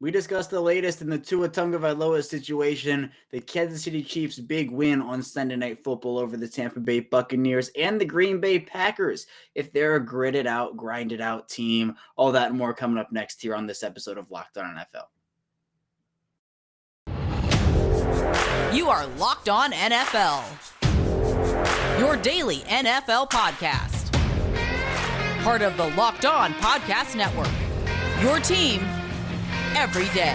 We discussed the latest in the Tua Tagovailoa situation, the Kansas City Chiefs' big win on Sunday Night Football over the Tampa Bay Buccaneers, and the Green Bay Packers, if they're a gritted out, grinded out team. All that and more coming up next here on this episode of Locked On NFL. You are Locked On NFL, your daily NFL podcast. Part of the Locked On Podcast Network, your team every day.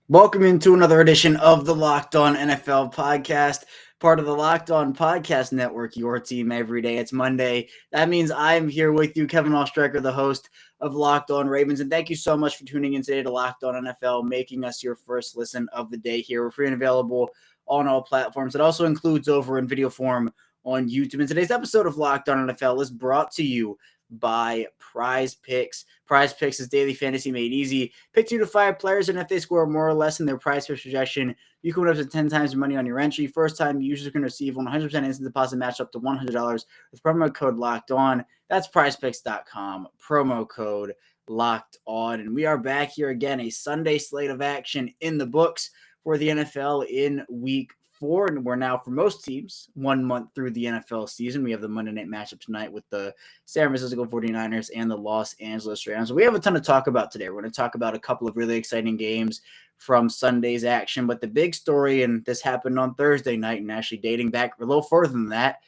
Welcome into another edition of the Locked On NFL podcast, part of the Locked On Podcast Network, your team every day. It's Monday. That means I'm here with you, Kevin Ostreicher, the host of Locked On Ravens. And thank you so much for tuning in today to Locked On NFL, making us your first listen of the day here. We're free and available on all platforms. It also includes over in video form on YouTube. And today's episode of Locked On NFL is brought to you by Prize Picks. Prize Picks is daily fantasy made easy. Pick 2 to 5 players, and if they score more or less in their Prize Picks projection, you can win up to 10 times your money on your entry. First time users can receive 100% instant deposit match up to $100 with promo code Locked On. That's prizepicks.com, promo code Locked On. And we are back here again, a Sunday slate of action in the books for the NFL in week 4, and we're now, for most teams, 1 month through the NFL season. We have the Monday night matchup tonight with the San Francisco 49ers and the Los Angeles Rams. We have a ton to talk about today. We're going to talk about a couple of really exciting games from Sunday's action, but the big story, and this happened on Thursday night and actually dating back a little further than that,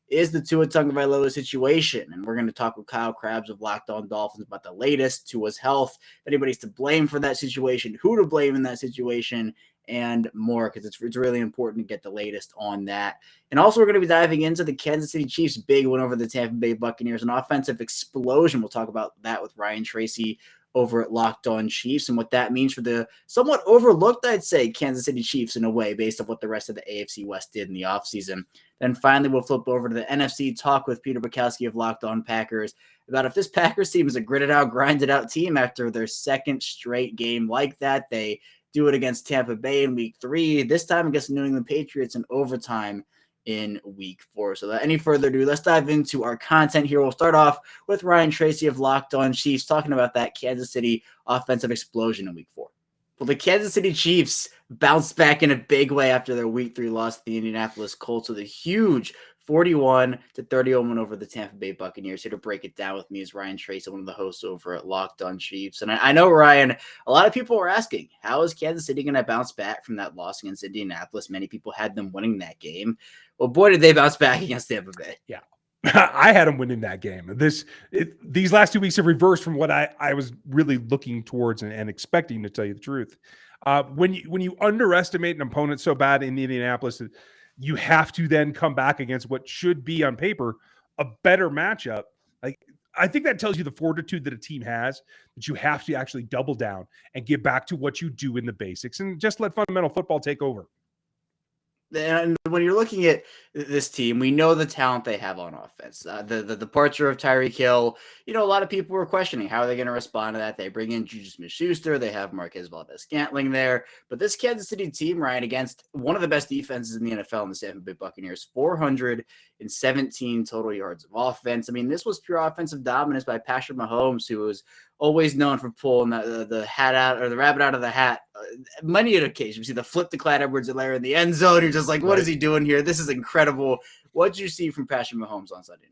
is the Tua Tagovailoa situation. And we're going to talk with Kyle Krabs of Locked On Dolphins about the latest, Tua's health, if anybody's to blame for that situation, who to blame in that situation, and more, because it's really important to get the latest on that. And also, we're going to be diving into the Kansas City Chiefs' big win over the Tampa Bay Buccaneers, an offensive explosion. We'll talk about that with Ryan Tracy over at Locked On Chiefs and what that means for the somewhat overlooked, I'd say, Kansas City Chiefs in a way, based on what the rest of the AFC West did in the offseason. Then finally, we'll flip over to the NFC, talk with Peter Bukowski of Locked On Packers about if this Packers team is a gritted out, grinded out team after their second straight game like that. They do it against Tampa Bay in week 3, this time against the New England Patriots in overtime in week 4. So without any further ado, let's dive into our content here. We'll start off with Ryan Tracy of Locked On Chiefs talking about that Kansas City offensive explosion in week 4. Well, the Kansas City Chiefs bounced back in a big way after their week 3 loss to the Indianapolis Colts with a huge 41-31 win over the Tampa Bay Buccaneers. Here to break it down with me is Ryan Tracy, one of the hosts over at Locked On Chiefs. And I know, Ryan, a lot of people were asking, how is Kansas City going to bounce back from that loss against Indianapolis? Many people had them winning that game. Well, boy, did they bounce back against Tampa Bay. Yeah. I had them winning that game. These last 2 weeks have reversed from what I was really looking towards and expecting, to tell you the truth. When you underestimate an opponent so bad in Indianapolis, you have to then come back against what should be on paper a better matchup. Like, I think that tells you the fortitude that a team has, that you have to actually double down and get back to what you do in the basics and just let fundamental football take over. And when you're looking at this team, we know the talent they have on offense. The departure of Tyreek Hill, a lot of people were questioning how are they going to respond to that. They bring in Juju Smith-Schuster. They have Marquez Valdez-Scantling there. But this Kansas City team, Ryan, against one of the best defenses in the NFL in the Tampa Bay Buccaneers, 417 total yards of offense. I mean, this was pure offensive dominance by Patrick Mahomes, who was always known for pulling the hat out, or the rabbit out of the hat. Many occasions, you see the flip to Clyde Edwards-Helaire in the end zone. You're just like, what is he doing here? This is incredible. What did you see from Patrick Mahomes on Sunday night?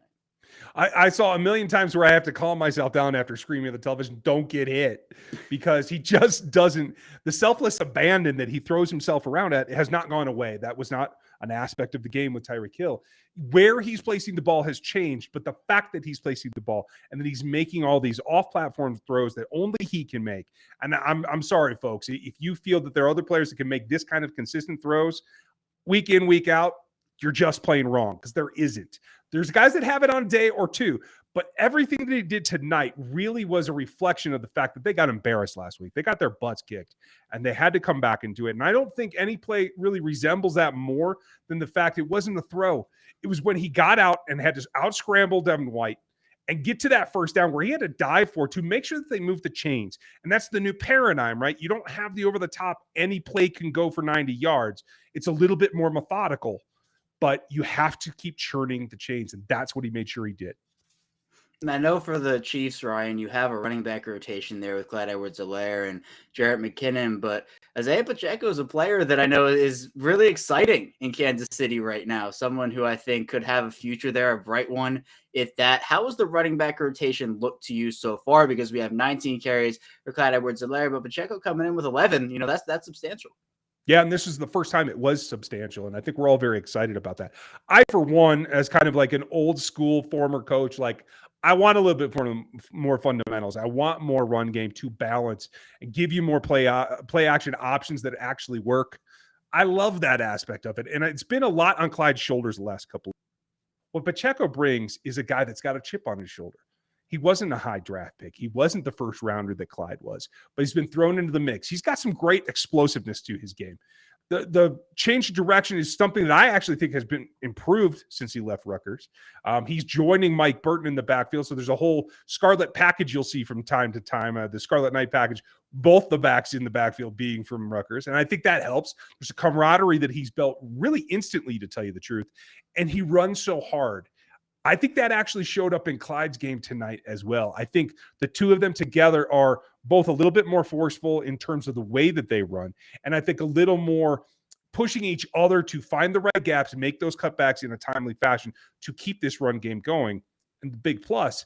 I saw a million times where I have to calm myself down after screaming at the television, don't get hit, because he just doesn't. The selfless abandon that he throws himself around at has not gone away. That was not an aspect of the game with Tyreek Hill. Where he's placing the ball has changed, but the fact that he's placing the ball and that he's making all these off-platform throws that only he can make. And I'm sorry, folks, if you feel that there are other players that can make this kind of consistent throws week in, week out, you're just playing wrong, because there isn't. There's guys that have it on a day or two, but everything that he did tonight really was a reflection of the fact that they got embarrassed last week. They got their butts kicked, and they had to come back and do it. And I don't think any play really resembles that more than the fact it wasn't a throw. It was when he got out and had to out-scramble Devin White and get to that first down where he had to dive for to make sure that they move the chains. And that's the new paradigm, right? You don't have the over-the-top, any play can go for 90 yards. It's a little bit more methodical, but you have to keep churning the chains, and that's what he made sure he did. And I know for the Chiefs, Ryan, you have a running back rotation there with Clyde Edwards-Helaire and Jarrett McKinnon, but Isaiah Pacheco is a player that I know is really exciting in Kansas City right now. Someone who I think could have a future there, a bright one. If that, how has the running back rotation looked to you so far? Because we have 19 carries for Clyde Edwards-Helaire, but Pacheco coming in with 11. That's substantial. Yeah, and this is the first time it was substantial, and I think we're all very excited about that. I, for one, as kind of like an old school former coach, like I want a little bit more fundamentals. I want more run game to balance and give you more play action options that actually work. I love that aspect of it, and it's been a lot on Clyde's shoulders the last couple. What Pacheco brings is a guy that's got a chip on his shoulder. He wasn't a high draft pick. He wasn't the first rounder that Clyde was, but he's been thrown into the mix. He's got some great explosiveness to his game. The change of direction is something that I actually think has been improved since he left Rutgers. He's joining Mike Burton in the backfield, so there's a whole Scarlet package you'll see from time to time, the Scarlet Knight package, both the backs in the backfield being from Rutgers, and I think that helps. There's a camaraderie that he's built really instantly, to tell you the truth, and he runs so hard. I think that actually showed up in Clyde's game tonight as well. I think the two of them together are both a little bit more forceful in terms of the way that they run, and I think a little more pushing each other to find the right gaps and make those cutbacks in a timely fashion to keep this run game going. And the big plus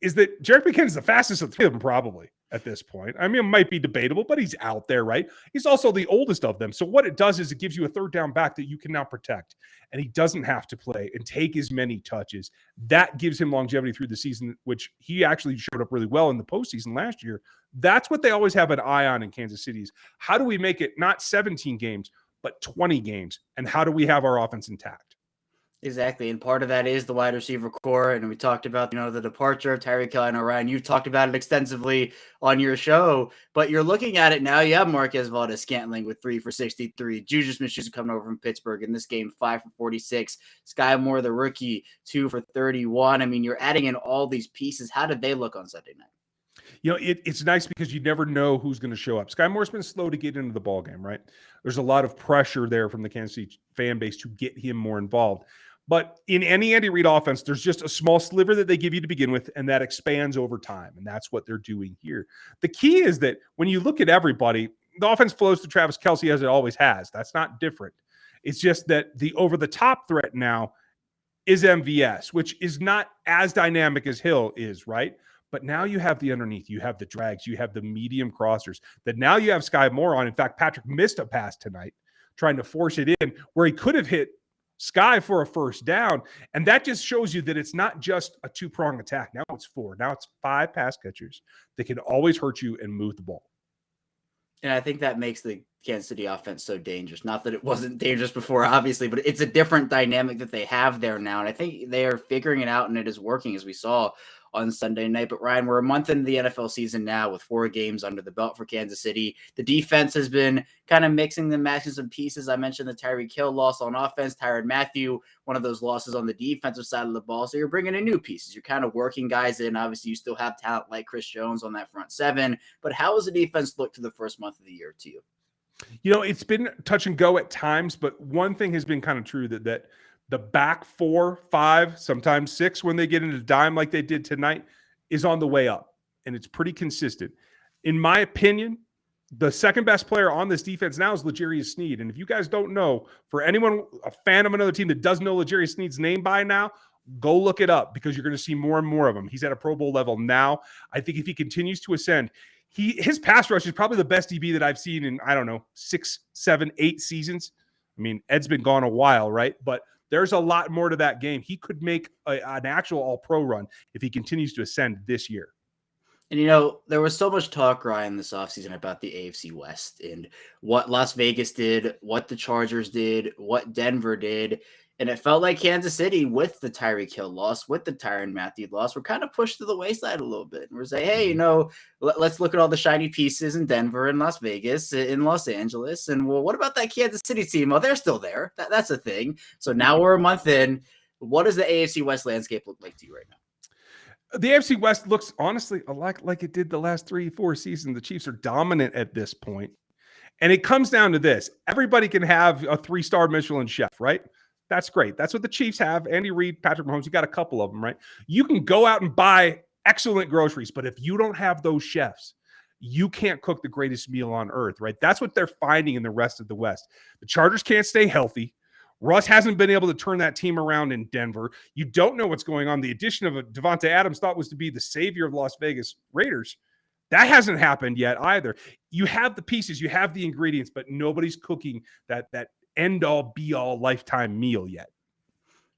is that Jarrett McKinnon's the fastest of the three of them probably at this point. I mean, it might be debatable, but he's out there, right? He's also the oldest of them. So what it does is it gives you a third down back that you can now protect, and he doesn't have to play and take as many touches. That gives him longevity through the season, which he actually showed up really well in the postseason last year. That's what they always have an eye on in Kansas City is how do we make it not 17 games, but 20 games? And how do we have our offense intact? Exactly. And part of that is the wide receiver core. And we talked about, the departure of Tyreek Hill. I know, Ryan, you've talked about it extensively on your show, but you're looking at it now. You have Marquez Valdes-Scantling with 3 for 63. Juju Smith-Schuster coming over from Pittsburgh in this game, 5 for 46. Sky Moore, the rookie, 2 for 31. I mean, you're adding in all these pieces. How did they look on Sunday night? It's nice because you never know who's going to show up. Sky Moore's been slow to get into the ball game, right? There's a lot of pressure there from the Kansas City fan base to get him more involved. But in any Andy Reid offense, there's just a small sliver that they give you to begin with, and that expands over time. And that's what they're doing here. The key is that when you look at everybody, the offense flows to Travis Kelce as it always has. That's not different. It's just that the over-the-top threat now is MVS, which is not as dynamic as Hill is, right? But now you have the underneath, you have the drags, you have the medium crossers that now you have Sky Moore on. In fact, Patrick missed a pass tonight trying to force it in where he could have hit Sky for a first down. And that just shows you that it's not just a two-prong attack. Now it's 4. Now it's 5 pass catchers that can always hurt you and move the ball. And I think that makes the Kansas City offense so dangerous. Not that it wasn't dangerous before, obviously, but it's a different dynamic that they have there now. And I think they are figuring it out, and it is working, as we saw on Sunday night. But Ryan, we're a month into the NFL season now with 4 games under the belt for Kansas City. The defense has been kind of mixing and matching some pieces. I mentioned the Tyreek Hill loss on offense, Tyrann Mathieu, one of those losses on the defensive side of the ball. So you're bringing in new pieces. You're kind of working guys in. Obviously, you still have talent like Chris Jones on that front 7. But how has the defense looked to the first month of the year to you? It's been touch and go at times, but one thing has been kind of true that the back 4, 5, sometimes 6, when they get into dime like they did tonight, is on the way up, and it's pretty consistent. In my opinion, the second best player on this defense now is L'Jarius Sneed. And if you guys don't know, for anyone, a fan of another team that doesn't know L'Jarius Sneed's name by now, go look it up because you're going to see more and more of him. He's at a Pro Bowl level now. I think if he continues to ascend, his pass rush is probably the best DB that I've seen in, 6, 7, 8 seasons. I mean, Ed's been gone a while, right? But there's a lot more to that game. He could make an actual all-pro run if he continues to ascend this year. And, there was so much talk, Ryan, this offseason about the AFC West and what Las Vegas did, what the Chargers did, what Denver did. And it felt like Kansas City, with the Tyreek Hill loss, with the Tyrann Mathieu loss, were kind of pushed to the wayside a little bit. And we're saying, hey, let's look at all the shiny pieces in Denver and Las Vegas, in Los Angeles. And, well, what about that Kansas City team? Well, they're still there. That's a thing. So now we're a month in. What does the AFC West landscape look like to you right now? The AFC West looks, honestly, a lot like it did the last 3-4 seasons. The Chiefs are dominant at this point. And it comes down to this. Everybody can have a 3-star Michelin chef, right? That's great. That's what the Chiefs have. Andy Reid, Patrick Mahomes, you got a couple of them, right? You can go out and buy excellent groceries, but if you don't have those chefs, you can't cook the greatest meal on earth, right? That's what they're finding in the rest of the West. The Chargers can't stay healthy. Russ hasn't been able to turn that team around in Denver. You don't know what's going on. The addition of Devontae Adams thought was to be the savior of the Las Vegas Raiders. That hasn't happened yet either. You have the pieces, you have the ingredients, but nobody's cooking that end-all, be-all lifetime meal yet.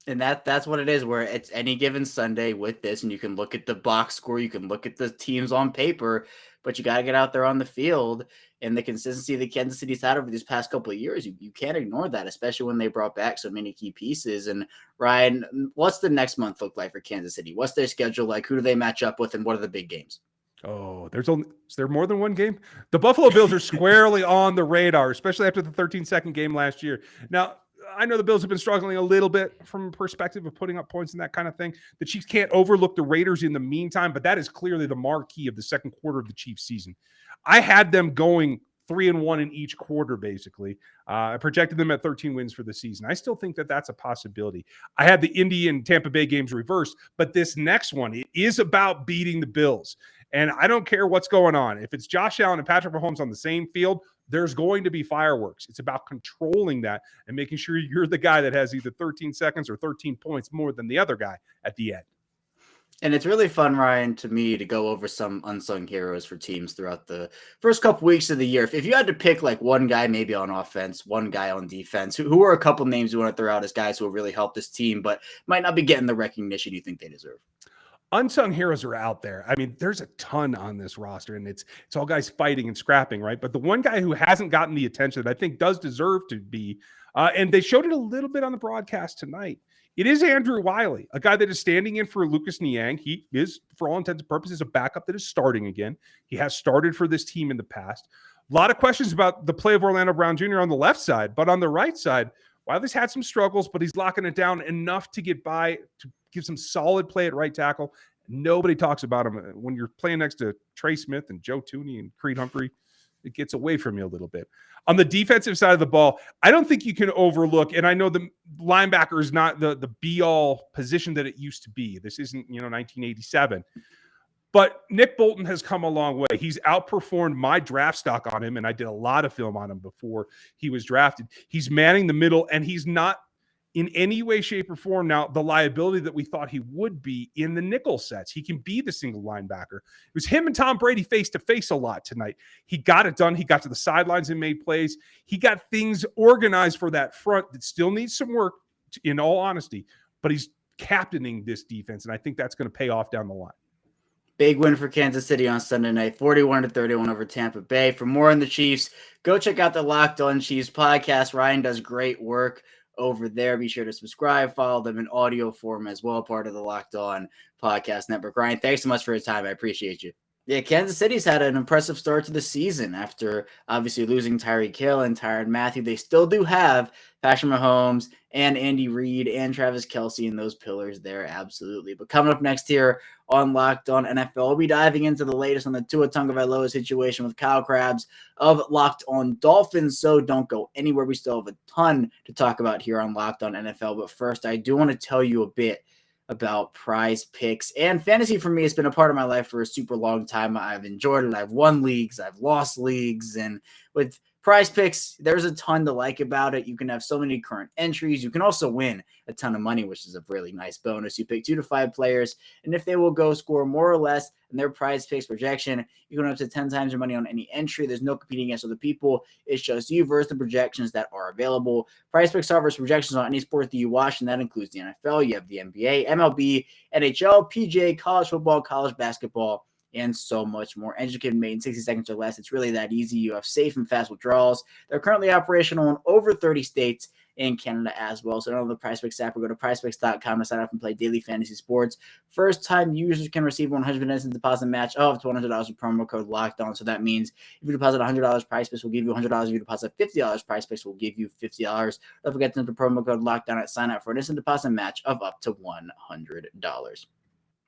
And that's what it is, where it's any given Sunday with this, and you can look at the box score, you can look at the teams on paper, but you got to get out there on the field. And the consistency that Kansas City's had over these past couple of years, you can't ignore that, especially when they brought back so many key pieces. And Ryan, what's the next month look like for Kansas City? What's their schedule like? Who do they match up with, and what are the big games? Oh, is there more than one game? The Buffalo Bills are squarely on the radar, especially after the 13-second game last year. Now, I know the Bills have been struggling a little bit from a perspective of putting up points and that kind of thing. The Chiefs can't overlook the Raiders in the meantime, but that is clearly the marquee of the second quarter of the Chiefs season. I had them going 3-1 in each quarter, basically. I projected them at 13 wins for the season. I still think that that's a possibility. I had the Indy and Tampa Bay games reversed, but this next one, it is about beating the Bills. And I don't care what's going on. If it's Josh Allen and Patrick Mahomes on the same field, there's going to be fireworks. It's about controlling that and making sure you're the guy that has either 13 seconds or 13 points more than the other guy at the end. And it's really fun, Ryan, to me to go over some unsung heroes for teams throughout the first couple weeks of the year. If you had to pick like one guy maybe on offense, one guy on defense, who are a couple names you want to throw out as guys who will really help this team but might not be getting the recognition you think they deserve? Unsung heroes are out there. I mean, there's a ton on this roster, and it's all guys fighting and scrapping, right? But the one guy who hasn't gotten the attention that I think does deserve to be, and they showed it a little bit on the broadcast tonight, it is Andrew Wiley, a guy that is standing in for Lucas Niang. He is, for all intents and purposes, a backup that is starting again. He has started for this team in the past. A lot of questions about the play of Orlando Brown Jr. on the left side, but on the right side, Wiley's had some struggles, but he's locking it down enough to get by, to give some solid play at right tackle. Nobody talks about him. When you're playing next to Trey Smith and Joe Tooney and Creed Humphrey, it gets away from you a little bit. On the defensive side of the ball, I don't think you can overlook, and I know the linebacker is not the be-all position that it used to be. This isn't, 1987. But Nick Bolton has come a long way. He's outperformed my draft stock on him, and I did a lot of film on him before he was drafted. He's manning the middle, and he's not in any way, shape, or form now the liability that we thought he would be in the nickel sets. He can be the single linebacker. It was him and Tom Brady face-to-face a lot tonight. He got it done. He got to the sidelines and made plays. He got things organized for that front that still needs some work, in all honesty, but he's captaining this defense, and I think that's going to pay off down the line. Big win for Kansas City on Sunday night, 41-31 over Tampa Bay. For more on the Chiefs, go check out the Locked On Chiefs podcast. Ryan does great work over there. Be sure to subscribe, follow them in audio form as well, part of the Locked On Podcast Network. Ryan, thanks so much for your time. I appreciate you. Yeah, Kansas City's had an impressive start to the season after obviously losing Tyreek Hill and Tyrann Mathieu. They still do have Patrick Mahomes and Andy Reid and Travis Kelce and those pillars there, absolutely. But coming up next here on Locked On NFL, we'll be diving into the latest on the Tua Tagovailoa situation with Kyle Krabs of Locked On Dolphins. So don't go anywhere. We still have a ton to talk about here on Locked On NFL. But first, I do want to tell you a bit about Prize Picks. And fantasy for me has been a part of my life for a super long time. I've enjoyed it. I've won leagues. I've lost leagues. And with Prize Picks, there's a ton to like about it. You can have so many current entries. You can also win a ton of money, which is a really nice bonus. You pick 2 to 5 players, and if they will go score more or less in their Prize Picks projection, you can win up to 10 times your money on any entry. There's no competing against other people. It's just you versus the projections that are available. Prize Picks offers projections on any sport that you watch, and that includes the NFL. You have the NBA, MLB, NHL, PGA, college football, college basketball, and so much more. Entries can be made in 60 seconds or less. It's really that easy. You have safe and fast withdrawals. They're currently operational in over 30 states in Canada as well. So download the PrizePicks app or go to prizepicks.com to sign up and play daily fantasy sports. First-time users can receive 100% instant deposit match of $200 with promo code LOCKEDON. So that means if you deposit $100, PrizePicks will give you $100. If you deposit $50, PrizePicks will give you $50. Don't forget to enter the promo code LOCKEDON at sign up for an instant deposit match of up to $100.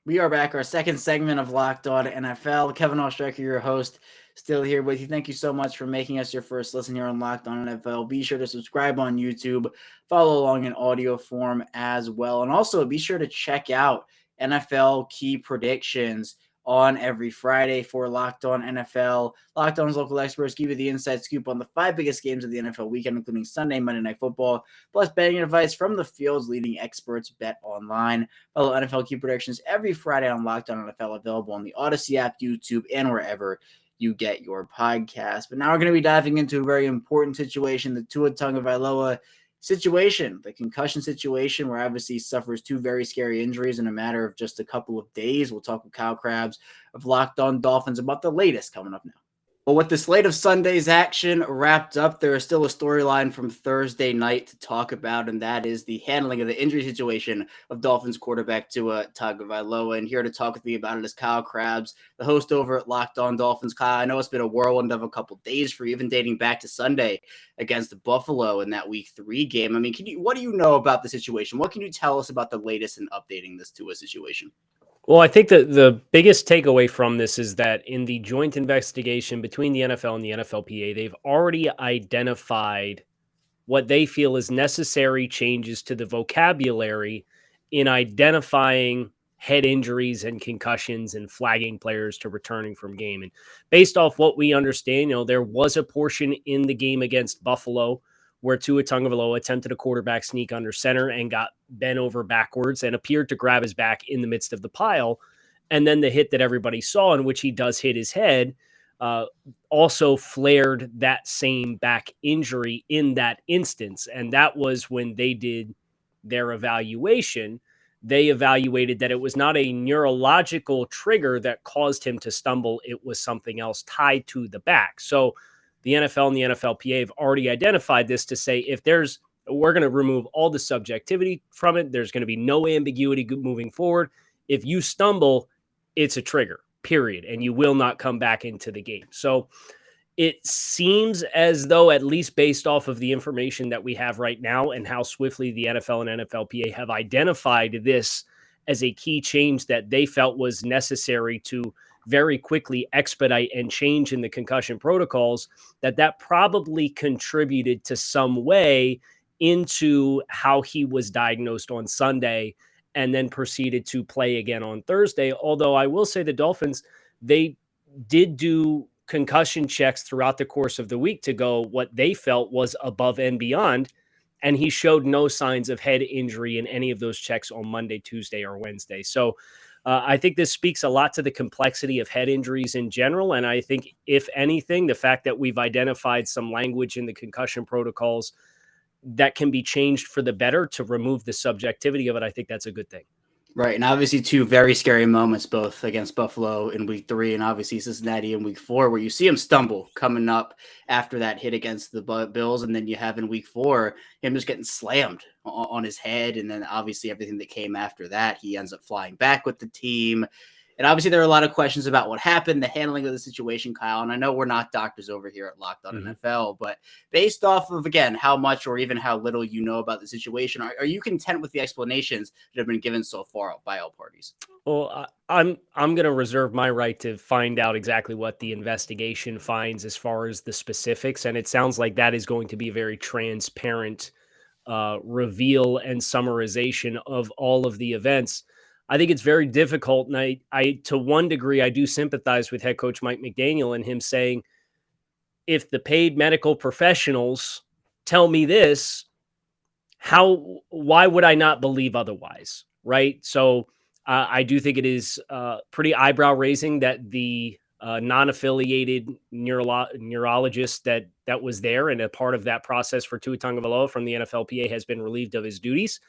We are back, our second segment of Locked On NFL. Kevin Ostrecker, your host, still here with you. Thank you so much for making us your first listen here on Locked On NFL. Be sure to subscribe on YouTube, follow along in audio form as well. And also be sure to check out NFL key predictions on every Friday for Locked On NFL. Locked On's local experts give you the inside scoop on the 5 biggest games of the NFL weekend, including Sunday, Monday Night Football, plus betting advice from the field's leading experts, Bet Online. Follow NFL key predictions every Friday on Locked On NFL, available on the Odyssey app, YouTube, and wherever you get your podcast. But now we're going to be diving into a very important situation, the Tua Tagovailoa situation, the concussion situation, where obviously he suffers 2 very scary injuries in a matter of just a couple of days. We'll talk with Kyle Krabs of Locked On Dolphins about the latest coming up now. Well, with the slate of Sunday's action wrapped up, there is still a storyline from Thursday night to talk about, and that is the handling of the injury situation of Dolphins quarterback Tua Tagovailoa. And here to talk with me about it is Kyle Krabs, the host over at Locked On Dolphins. Kyle, I know it's been a whirlwind of a couple days for you, even dating back to Sunday against Buffalo in that Week 3 game. I mean, what do you know about the situation? What can you tell us about the latest in updating this Tua situation? Well, I think that the biggest takeaway from this is that in the joint investigation between the NFL and the NFLPA, they've already identified what they feel is necessary changes to the vocabulary in identifying head injuries and concussions and flagging players to returning from game. And based off what we understand, there was a portion in the game against Buffalo where Tua Tagovailoa attempted a quarterback sneak under center and got bent over backwards and appeared to grab his back in the midst of the pile. And then the hit that everybody saw, in which he does hit his head, also flared that same back injury in that instance. And that was when they did their evaluation. They evaluated that it was not a neurological trigger that caused him to stumble. It was something else tied to the back. So the NFL and the NFLPA have already identified this to say, we're going to remove all the subjectivity from it. There's going to be no ambiguity moving forward. If you stumble, it's a trigger, period. And you will not come back into the game. So it seems as though, at least based off of the information that we have right now and how swiftly the NFL and NFLPA have identified this as a key change that they felt was necessary to very quickly expedite and change in the concussion protocols, that probably contributed to some way into how he was diagnosed on Sunday and then proceeded to play again on Thursday. Although I will say the Dolphins, they did do concussion checks throughout the course of the week to go what they felt was above and beyond. And he showed no signs of head injury in any of those checks on Monday, Tuesday, or Wednesday. So I think this speaks a lot to the complexity of head injuries in general. And I think, if anything, the fact that we've identified some language in the concussion protocols that can be changed for the better to remove the subjectivity of it, I think that's a good thing. Right, and obviously 2 very scary moments, both against Buffalo in Week 3 and obviously Cincinnati in Week 4, where you see him stumble coming up after that hit against the Bills, and then you have in Week 4 him just getting slammed on his head, and then obviously everything that came after that, he ends up flying back with the team. And obviously there are a lot of questions about what happened, the handling of the situation, Kyle. And I know we're not doctors over here at Locked On NFL, but based off of, again, how much or even how little you know about the situation, are you content with the explanations that have been given so far by all parties? Well, I'm going to reserve my right to find out exactly what the investigation finds as far as the specifics. And it sounds like that is going to be a very transparent reveal and summarization of all of the events. I think it's very difficult. And I, to one degree, I do sympathize with head coach Mike McDaniel and him saying, if the paid medical professionals tell me this, why would I not believe otherwise? Right. So I do think it is pretty eyebrow raising that the non-affiliated neurologist that was there and a part of that process for Tua Tagovailoa from the NFLPA has been relieved of his duties.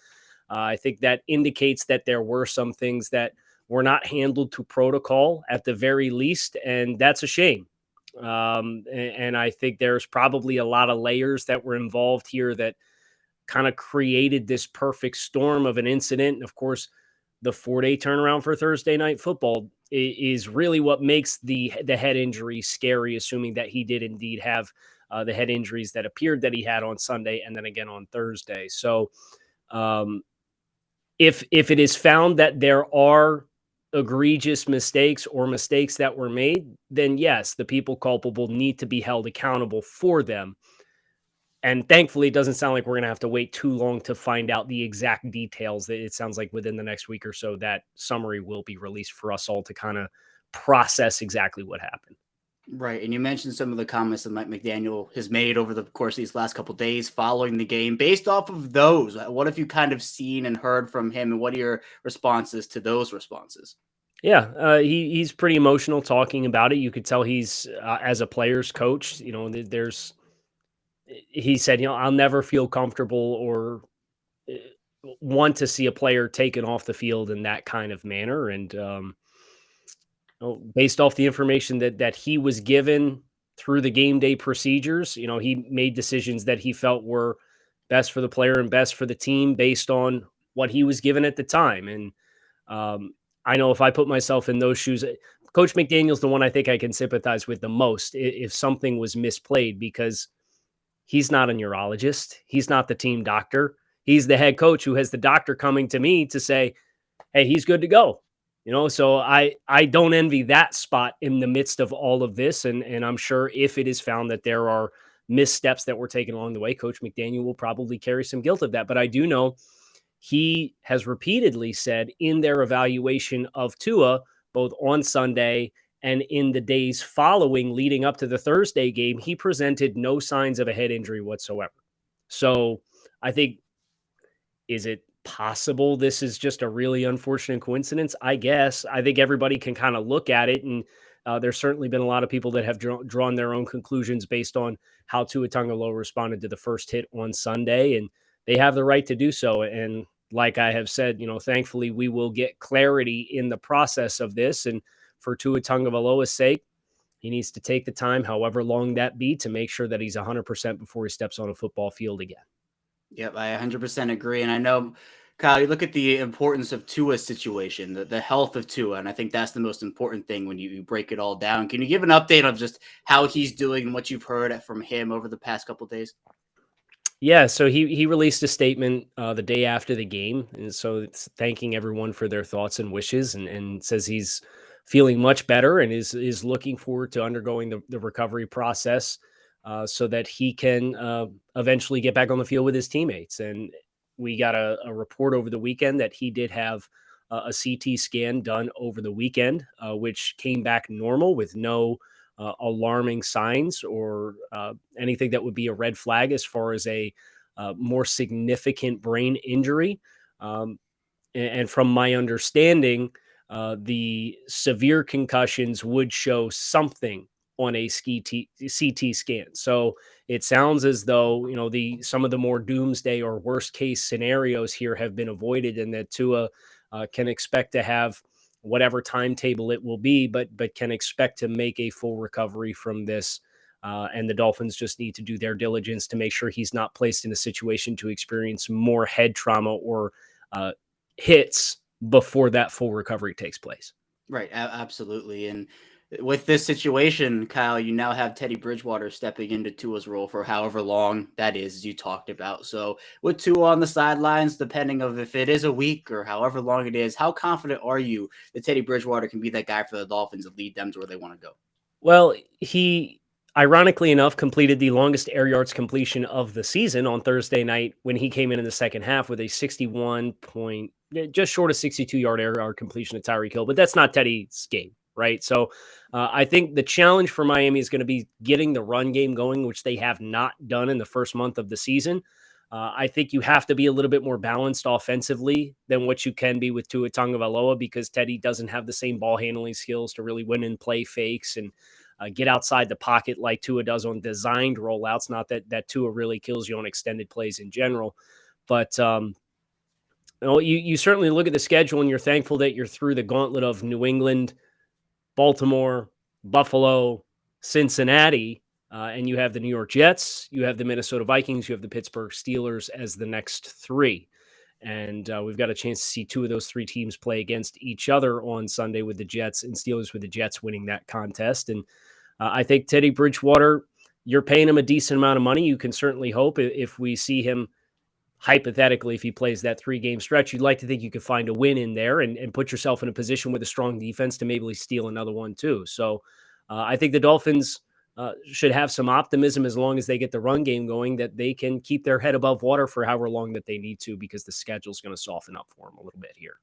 I think that indicates that there were some things that were not handled to protocol at the very least, and that's a shame. And I think there's probably a lot of layers that were involved here that kind of created this perfect storm of an incident. And of course, the 4-day turnaround for Thursday Night Football is really what makes the head injury scary, assuming that he did indeed have the head injuries that appeared that he had on Sunday and then again on Thursday. So if it is found that there are egregious mistakes or mistakes that were made, then yes, the people culpable need to be held accountable for them. And thankfully, it doesn't sound like we're going to have to wait too long to find out the exact details. It sounds like within the next week or so, that summary will be released for us all to kind of process exactly what happened. Right. And you mentioned some of the comments that Mike McDaniel has made over the course of these last couple of days following the game. Based off of those, what have you kind of seen and heard from him, and what are your responses to those responses? Yeah, he's pretty emotional talking about it. You could tell he's as a player's coach. There's he said, I'll never feel comfortable or uh, want to see a player taken off the field in that kind of manner. And based off the information that he was given through the game day procedures, he made decisions that he felt were best for the player and best for the team based on what he was given at the time. And I know if I put myself in those shoes, Coach McDaniel's the one I think I can sympathize with the most if something was misplayed, because he's not a neurologist. He's not the team doctor. He's the head coach who has the doctor coming to me to say, hey, he's good to go. So I don't envy that spot in the midst of all of this. And I'm sure if it is found that there are missteps that were taken along the way, Coach McDaniel will probably carry some guilt of that. But I do know he has repeatedly said in their evaluation of Tua, both on Sunday and in the days following leading up to the Thursday game, he presented no signs of a head injury whatsoever. So I think, is it possible this is just a really unfortunate coincidence? I guess. I think everybody can kind of look at it, and there's certainly been a lot of people that have drawn their own conclusions based on how Tua Tagovailoa responded to the first hit on Sunday, and they have the right to do so. And like I have said, thankfully we will get clarity in the process of this. And for Tua Tagovailoa's sake, he needs to take the time, however long that be, to make sure that he's 100% before he steps on a football field again. Yep, I 100% agree. And I know, Kyle, you look at the importance of Tua's situation, the health of Tua, and I think that's the most important thing when you break it all down. Can you give an update on just how he's doing and what you've heard from him over the past couple of days? Yeah, so he released a statement the day after the game, and so it's thanking everyone for their thoughts and wishes, and says he's feeling much better and is looking forward to undergoing the recovery process, so that he can eventually get back on the field with his teammates. And we got a report over the weekend that he did have a CT scan done over the weekend, which came back normal with no alarming signs or anything that would be a red flag as far as a more significant brain injury. And from my understanding, the severe concussions would show something on a CT scan. So it sounds as though some of the more doomsday or worst case scenarios here have been avoided, and that Tua can expect to have whatever timetable it will be, but can expect to make a full recovery from this. And the Dolphins just need to do their diligence to make sure he's not placed in a situation to experience more head trauma or hits before that full recovery takes place. Right, absolutely. And with this situation, Kyle, you now have Teddy Bridgewater stepping into Tua's role for however long that is, as you talked about. So with Tua on the sidelines, depending of if it is a week or however long it is, how confident are you that Teddy Bridgewater can be that guy for the Dolphins and lead them to where they want to go? Well, he ironically enough completed the longest air yards completion of the season on Thursday night when he came in the second half with a 61 point, just short of 62-yard air yard completion to Tyreek Hill. But that's not Teddy's game, right? So I think the challenge for Miami is going to be getting the run game going, which they have not done in the first month of the season. I think you have to be a little bit more balanced offensively than what you can be with Tua Tagovailoa, because Teddy doesn't have the same ball handling skills to really win and play fakes and get outside the pocket like Tua does on designed rollouts. Not that Tua really kills you on extended plays in general, but you certainly look at the schedule and you're thankful that you're through the gauntlet of New England, Baltimore, Buffalo, Cincinnati, and you have the New York Jets, you have the Minnesota Vikings, you have the Pittsburgh Steelers as the next three. And we've got a chance to see two of those three teams play against each other on Sunday, with the Jets and Steelers, with the Jets winning that contest. And I think Teddy Bridgewater, you're paying him a decent amount of money. You can certainly hope if we see him hypothetically, if he plays that 3-game stretch, you'd like to think you could find a win in there and put yourself in a position with a strong defense to maybe steal another one too. So I think the Dolphins should have some optimism as long as they get the run game going, that they can keep their head above water for however long that they need to, because the schedule's going to soften up for them a little bit here.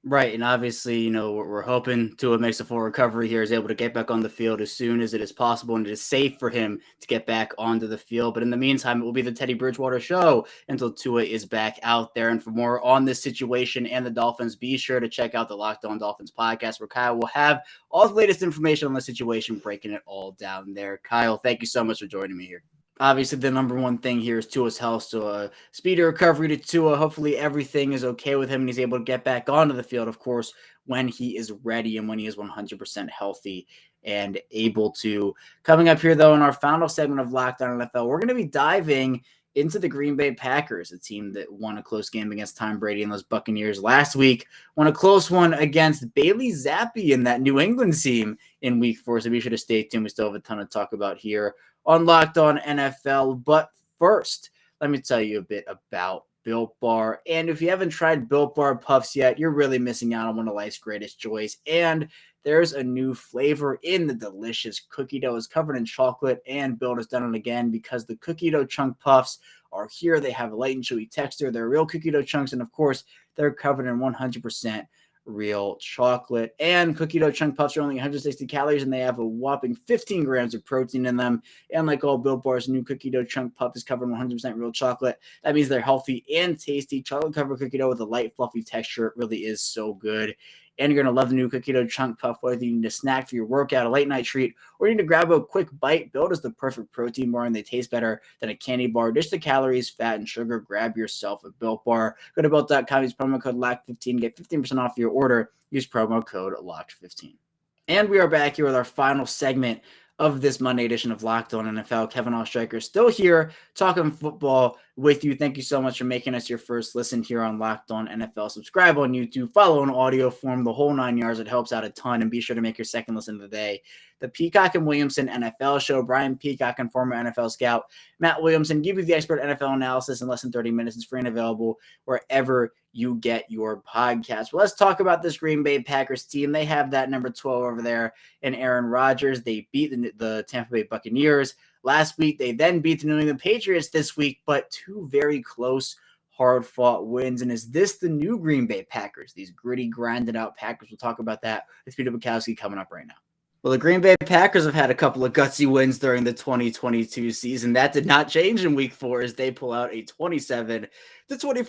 Right, and obviously, we're hoping Tua makes a full recovery here, is able to get back on the field as soon as it is possible, and it is safe for him to get back onto the field. But in the meantime, it will be the Teddy Bridgewater show until Tua is back out there. And for more on this situation and the Dolphins, be sure to check out the Locked On Dolphins podcast, where Kyle will have all the latest information on the situation, breaking it all down there. Kyle, thank you so much for joining me here. Obviously, the number one thing here is Tua's health. So a speedy recovery to Tua. Hopefully everything is okay with him and he's able to get back onto the field, of course, when he is ready and when he is 100% healthy and able to. Coming up here, though, in our final segment of Locked On NFL, we're going to be diving into the Green Bay Packers, a team that won a close game against Tom Brady and those Buccaneers last week, won a close one against Bailey Zappi and that New England team in week 4. So be sure to stay tuned. We still have a ton to talk about here on Locked On NFL. But first, let me tell you a bit about Built Bar. And if you haven't tried Built Bar Puffs yet, you're really missing out on one of life's greatest joys. And there's a new flavor in the delicious cookie dough. It's covered in chocolate, and Built has done it again because the cookie dough chunk puffs are here. They have a light and chewy texture. They're real cookie dough chunks, and of course, they're covered in 100% real chocolate. And cookie dough chunk puffs are only 160 calories, and they have a whopping 15 grams of protein in them. And like all Built Bars, new cookie dough chunk puff is covered in 100% real chocolate. That means they're healthy and tasty. Chocolate covered cookie dough with a light, fluffy texture. It really is so good. And you're going to love the new cookie dough chunk puff, whether you need a snack for your workout, a late night treat, or you need to grab a quick bite. Built is the perfect protein bar, and they taste better than a candy bar. Dish the calories, fat, and sugar. Grab yourself a Built Bar. Go to Built.com, use promo code LOCK15, get 15% off your order. Use promo code LOCKed15. And we are back here with our final segment of this Monday edition of Locked On NFL. Kevin Oestreicher still here talking football with you. Thank you so much for making us your first listen here on Locked On NFL. Subscribe on YouTube, follow in audio form, the whole 9 yards. It helps out a ton. And be sure to make your second listen of the day the Peacock and Williamson NFL show. Brian Peacock and former NFL scout Matt Williamson give you the expert NFL analysis in less than 30 minutes. It's free and available wherever you get your podcast. Well, let's talk about this Green Bay Packers team. They have that number 12 over there in Aaron Rodgers. They beat the Tampa Bay Buccaneers last week. They then beat the New England Patriots this week, but two very close, hard-fought wins. And is this the new Green Bay Packers? These gritty, grinded-out Packers. We'll talk about that with Peter Bukowski coming up right now. Well, the Green Bay Packers have had a couple of gutsy wins during the 2022 season. That did not change in week 4 as they pull out a 27-24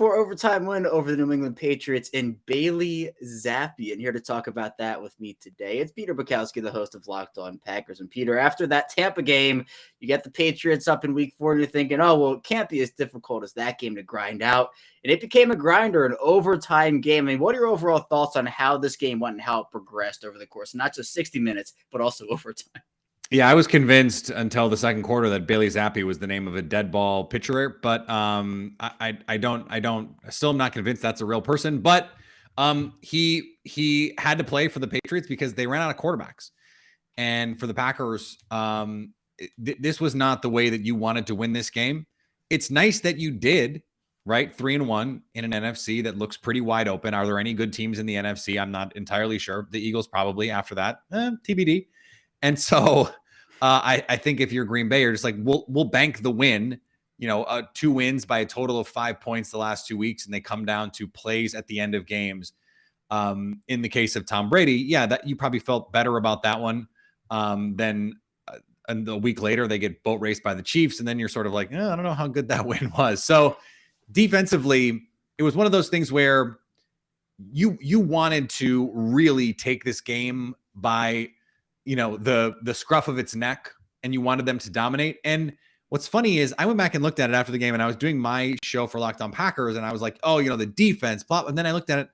overtime win over the New England Patriots in Bailey Zappi. And here to talk about that with me today, it's Peter Bukowski, the host of Locked On Packers. And Peter, after that Tampa game, you get the Patriots up in week 4 and you're thinking, oh, well, it can't be as difficult as that game to grind out. And it became a grinder, an overtime game. I mean, what are your overall thoughts on how this game went and how it progressed over the course of not just 60 minutes, but also overtime? Yeah, I was convinced until the second quarter that Bailey Zappi was the name of a dead ball pitcher, but I still am not convinced that's a real person. But he had to play for the Patriots because they ran out of quarterbacks, and for the Packers, this was not the way that you wanted to win this game. It's nice that you did. Right, 3-1 in an NFC that looks pretty wide open. Are there any good teams in the NFC? I'm not entirely sure. The Eagles probably after that, TBD. And so I think if you're Green Bay, you're just like, we'll bank the win. 2 wins by a total of 5 points the last 2 weeks, and they come down to plays at the end of games. In the case of Tom Brady, yeah, that you probably felt better about that one than. And a week later, they get boat raced by the Chiefs, and then you're sort of like, I don't know how good that win was. So. Defensively, it was one of those things where you wanted to really take this game by, the scruff of its neck, and you wanted them to dominate. And what's funny is I went back and looked at it after the game, and I was doing my show for Locked On Packers, and I was like, oh, the defense, blah. And then I looked at it.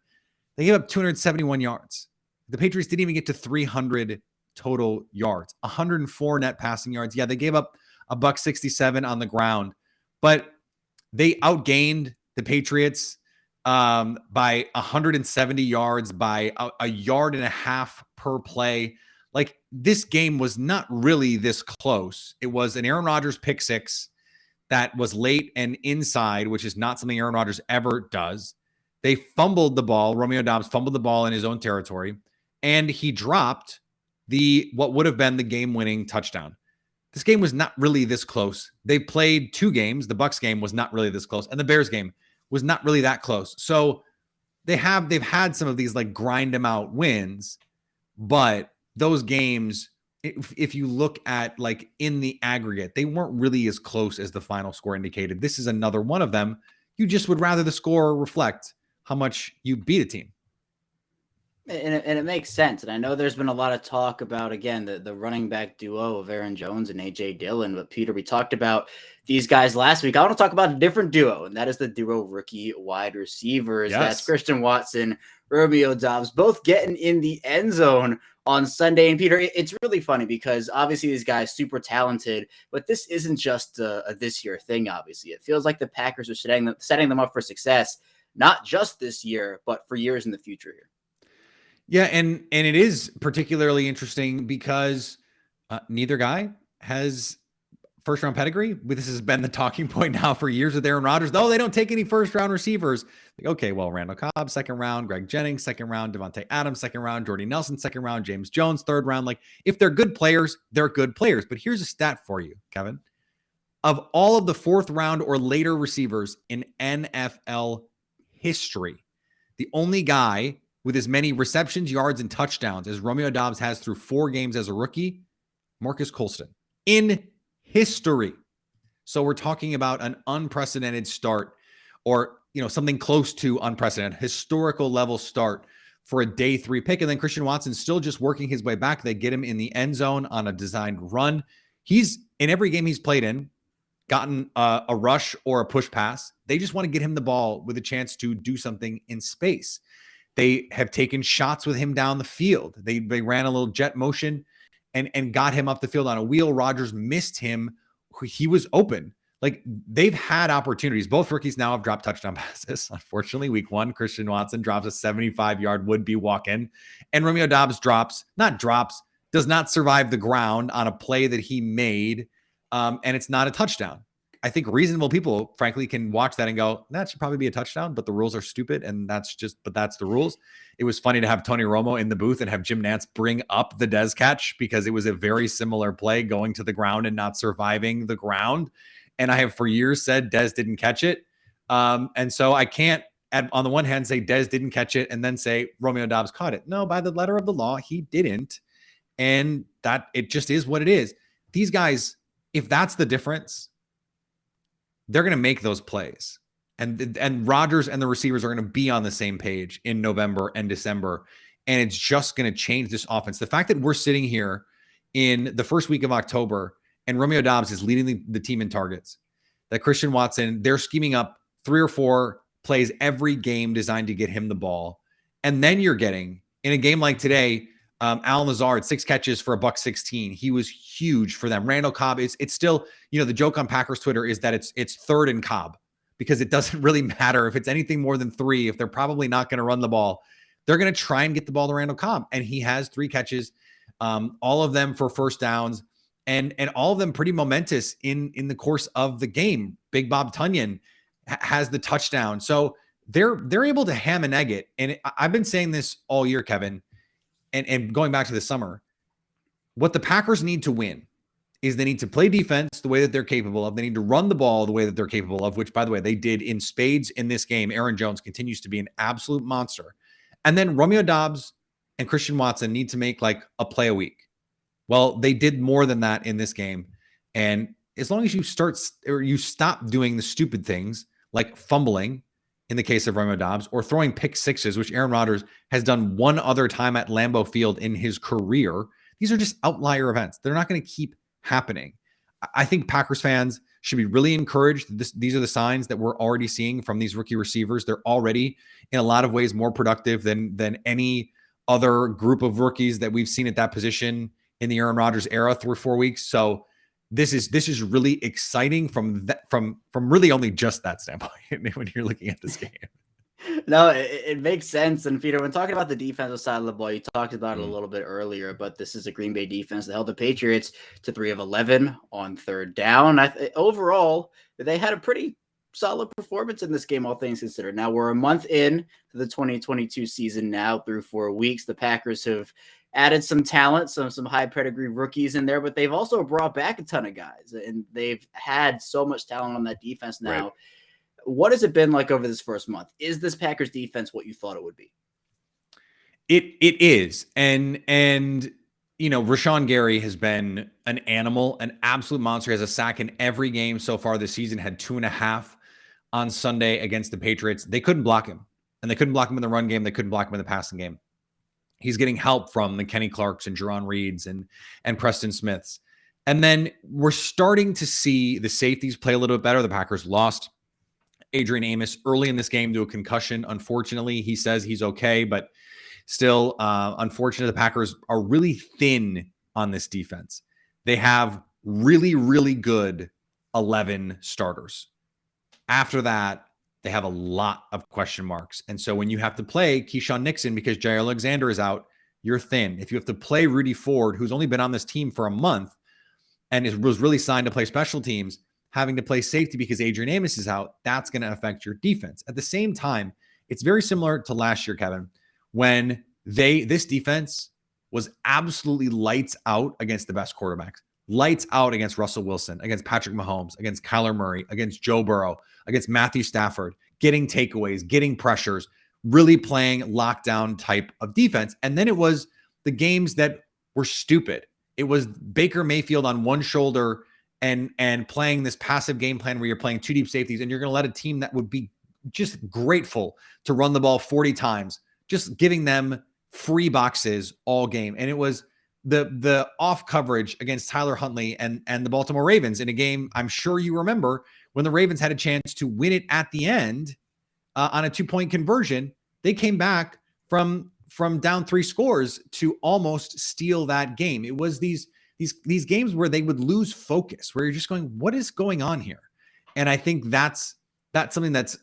They gave up 271 yards. The Patriots didn't even get to 300 total yards, 104 net passing yards. Yeah, they gave up $167 on the ground, but they outgained the Patriots by 170 yards, by a yard and a half per play. Like, this game was not really this close. It was an Aaron Rodgers pick 6 that was late and inside, which is not something Aaron Rodgers ever does. They fumbled the ball. Romeo Doubs fumbled the ball in his own territory, and he dropped what would have been the game-winning touchdown. This game was not really this close. They played 2 games. The Bucs game was not really this close, and the Bears game was not really that close. So they've had some of these like grind them out wins, but those games, if you look at like in the aggregate, they weren't really as close as the final score indicated. This is another one of them. You just would rather the score reflect how much you beat a team. And it makes sense. And I know there's been a lot of talk about, again, the running back duo of Aaron Jones and A.J. Dillon. But, Peter, we talked about these guys last week. I want to talk about a different duo, and that is the duo rookie wide receivers. Yes. That's Christian Watson, Romeo Doubs, both getting in the end zone on Sunday. And, Peter, it's really funny because obviously these guys super talented, but this isn't just a this year thing, obviously. It feels like the Packers are setting them up for success, not just this year, but for years in the future here. Yeah, and it is particularly interesting because neither guy has first-round pedigree. This has been the talking point now for years with Aaron Rodgers. Though they don't take any first-round receivers. Like, okay, well, Randall Cobb, second round, Greg Jennings, second round, Devontae Adams, second round, Jordy Nelson, second round, James Jones, third round. Like, if they're good players, they're good players. But here's a stat for you, Kevin. Of all of the fourth round or later receivers in NFL history, the only guy with as many receptions, yards, and touchdowns as Romeo Doubs has through 4 games as a rookie, Marcus Colston, in history. So we're talking about an unprecedented start, or something close to unprecedented, historical level start for a day 3 pick. And then Christian Watson's still just working his way back. They get him in the end zone on a designed run. He's, in every game he's played in, gotten a rush or a push pass. They just want to get him the ball with a chance to do something in space. They have taken shots with him down the field. They ran a little jet motion and got him up the field on a wheel. Rodgers missed him. He was open. Like, they've had opportunities. Both rookies now have dropped touchdown passes. Unfortunately, week 1, Christian Watson drops a 75-yard would-be walk-in. And Romeo Doubs does not survive the ground on a play that he made. And it's not a touchdown. I think reasonable people, frankly, can watch that and go, that should probably be a touchdown, but the rules are stupid. And that's the rules. It was funny to have Tony Romo in the booth and have Jim Nantz bring up the Dez catch because it was a very similar play, going to the ground and not surviving the ground. And I have for years said Dez didn't catch it. And so I can't, on the one hand, say Dez didn't catch it and then say Romeo Doubs caught it. No, by the letter of the law, he didn't. And that it just is what it is. These guys, if that's the difference, they're going to make those plays. And Rodgers and the receivers are going to be on the same page in November and December. And it's just going to change this offense. The fact that we're sitting here in the first week of October and Romeo Doubs is leading the team in targets, that Christian Watson, they're scheming up 3 or 4 plays every game designed to get him the ball. And then you're getting, in a game like today, Allen Lazard, 6 catches for $116. He was huge for them. Randall Cobb, it's still, the joke on Packers Twitter is that it's third and Cobb, because it doesn't really matter if it's anything more than 3. If they're probably not going to run the ball, they're going to try and get the ball to Randall Cobb. And he has 3 catches, all of them for first downs, and all of them pretty momentous in the course of the game. Big Bob Tunyon has the touchdown. So they're able to ham and egg it. And I've been saying this all year, Kevin, and going back to the summer, what the Packers need to win is they need to play defense the way that they're capable of. They need to run the ball the way that they're capable of, which, by the way, they did in spades in this game. Aaron Jones continues to be an absolute monster. And then Romeo Doubs and Christian Watson need to make like a play a week. Well, they did more than that in this game. And as long as you stop doing the stupid things like fumbling in the case of Romeo Doubs, or throwing pick sixes, which Aaron Rodgers has done one other time at Lambeau Field in his career, these are just outlier events. They're not going to keep happening. I think Packers fans should be really encouraged. These are the signs that we're already seeing from these rookie receivers. They're already, in a lot of ways, more productive than any other group of rookies that we've seen at that position in the Aaron Rodgers era through 4 weeks. So this is really exciting from really only just that standpoint when you're looking at this game. No, it makes sense. And Peter, when talking about the defensive side of the ball, you talked about it a Mm. little bit earlier, but this is a Green Bay defense that held the Patriots to 3 of 11 on third down. Overall, they had a pretty solid performance in this game, all things considered. Now we're a month in to the 2022 season now through 4 weeks. The Packers have added some talent, some high pedigree rookies in there, but they've also brought back a ton of guys, and they've had so much talent on that defense now. Right. What has it been like over this first month? Is this Packers defense what you thought it would be? It is. And Rashawn Gary has been an animal, an absolute monster. He has a sack in every game so far this season, had 2.5 on Sunday against the Patriots. They couldn't block him. And they couldn't block him in the run game. They couldn't block him in the passing game. He's getting help from the Kenny Clarks and Jerron Reeds and Preston Smiths. And then we're starting to see the safeties play a little bit better. The Packers lost Adrian Amos early in this game to a concussion. Unfortunately, he says he's okay, but still, unfortunately, the Packers are really thin on this defense. They have really, really good 11 starters. After that, they have a lot of question marks. And so when you have to play Keyshawn Nixon because Jair Alexander is out, you're thin. If you have to play Rudy Ford, who's only been on this team for a month and was really signed to play special teams, having to play safety because Adrian Amos is out, that's going to affect your defense. At the same time, it's very similar to last year, Kevin, when this defense was absolutely lights out against the best quarterbacks, lights out against Russell Wilson, against Patrick Mahomes, against Kyler Murray, against Joe Burrow, against Matthew Stafford, getting takeaways, getting pressures, really playing lockdown type of defense. And then it was the games that were stupid. It was Baker Mayfield on one shoulder and playing this passive game plan where you're playing 2 deep safeties and you're going to let a team that would be just grateful to run the ball 40 times, just giving them free boxes all game. And it was the off coverage against Tyler Huntley and the Baltimore Ravens in a game I'm sure you remember when the Ravens had a chance to win it at the end on a 2-point conversion. They came back from down 3 scores to almost steal that game. It was these games where they would lose focus, where you're just going, what is going on here? And I think that's something that's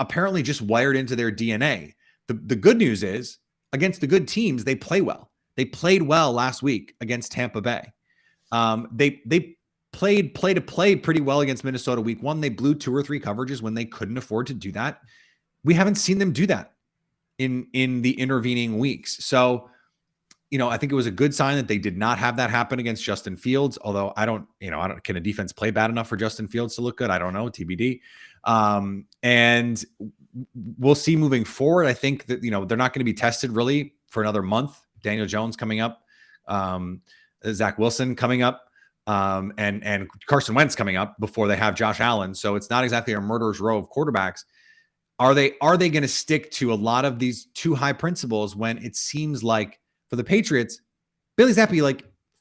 apparently just wired into their DNA. The good news is, against the good teams, they play well. They played well last week against Tampa Bay. They played play pretty well against Minnesota week 1. They blew 2 or 3 coverages when they couldn't afford to do that. We haven't seen them do that in the intervening weeks. So, I think it was a good sign that they did not have that happen against Justin Fields. Although can a defense play bad enough for Justin Fields to look good? I don't know, TBD. And we'll see moving forward. I think that, they're not going to be tested really for another month. Daniel Jones coming up, Zach Wilson coming up, and Carson Wentz coming up before they have Josh Allen. So it's not exactly a murderer's row of quarterbacks. Are they going to stick to a lot of these too high principles when it seems like for the Patriots, Bailey Zappi,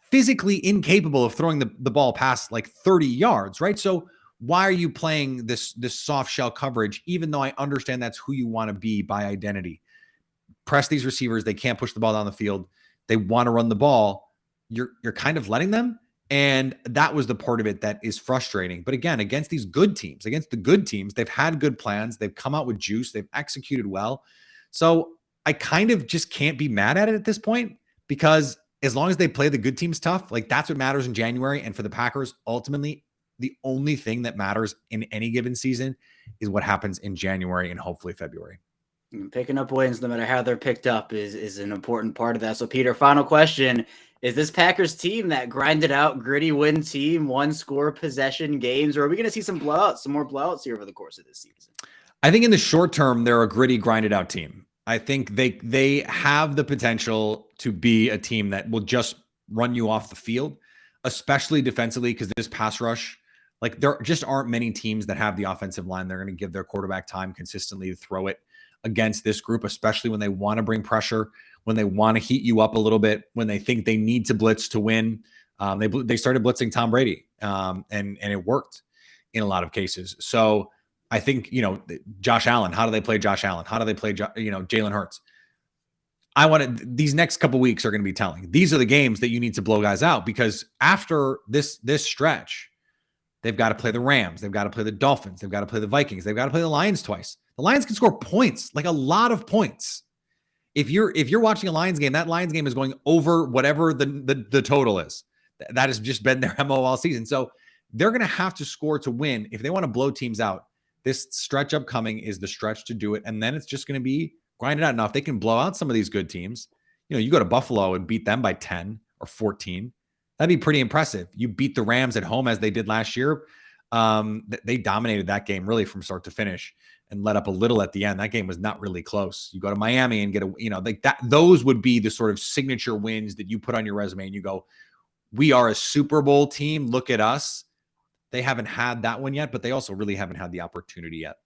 physically incapable of throwing the ball past 30 yards, right? So why are you playing this soft shell coverage, even though I understand that's who you want to be by identity? Press these receivers. They can't push the ball down the field. They want to run the ball. You're kind of letting them. And that was the part of it that is frustrating. But again, against the good teams, they've had good plans. They've come out with juice. They've executed well. So I kind of just can't be mad at it at this point, because as long as they play the good teams tough, that's what matters in January. And for the Packers, ultimately, the only thing that matters in any given season is what happens in January and hopefully February. Picking up wins, no matter how they're picked up, is an important part of that. So, Peter, final question. Is this Packers team that grinded out, gritty win team, 1-score possession games, or are we going to see some more blowouts here over the course of this season? I think in the short term, they're a gritty, grinded out team. I think they have the potential to be a team that will just run you off the field, especially defensively, because this pass rush, there just aren't many teams that have the offensive line. They're going to give their quarterback time consistently to throw it against this group, especially when they want to bring pressure, when they want to heat you up a little bit, when they think they need to blitz to win. They started blitzing Tom Brady, and it worked in a lot of cases. So I think, Josh Allen, how do they play Josh Allen? How do they play, Jalen Hurts? These next couple weeks are going to be telling. These are the games that you need to blow guys out, because after this stretch, they've got to play the Rams. They've got to play the Dolphins. They've got to play the Vikings. They've got to play the Lions twice. The Lions can score points, like a lot of points. If you're watching a Lions game, that Lions game is going over whatever the total is. That has just been their MO all season. So they're going to have to score to win if they want to blow teams out. This stretch upcoming is the stretch to do it, and then it's just going to be grinded out. Now, if they can blow out some of these good teams, you go to Buffalo and beat them by 10 or 14. That'd be pretty impressive. You beat the Rams at home as they did last year. They dominated that game really from start to finish and let up a little at the end. That game was not really close. You go to Miami and get like that. Those would be the sort of signature wins that you put on your resume and you go, we are a Super Bowl team. Look at us. They haven't had that one yet, but they also really haven't had the opportunity yet.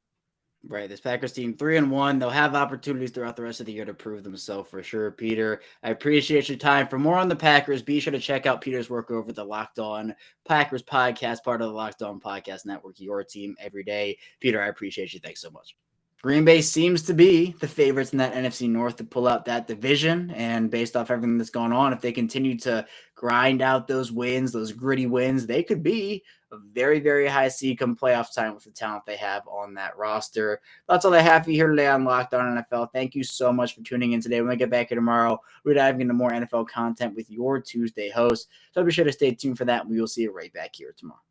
Right. This Packers team 3-1. They'll have opportunities throughout the rest of the year to prove themselves for sure. Peter, I appreciate your time. For more on the Packers, be sure to check out Peter's work over the Locked On Packers podcast, part of the Locked On Podcast Network, your team every day. Peter, I appreciate you. Thanks so much. Green Bay seems to be the favorites in that NFC North to pull out that division. And based off everything that's going on, if they continue to grind out those wins, those gritty wins, they could be a very, very high seed come playoff time with the talent they have on that roster. That's all I have for you here today on Locked On NFL. Thank you so much for tuning in today. When we get back here tomorrow, we're diving into more NFL content with your Tuesday host. So be sure to stay tuned for that. We will see you right back here tomorrow.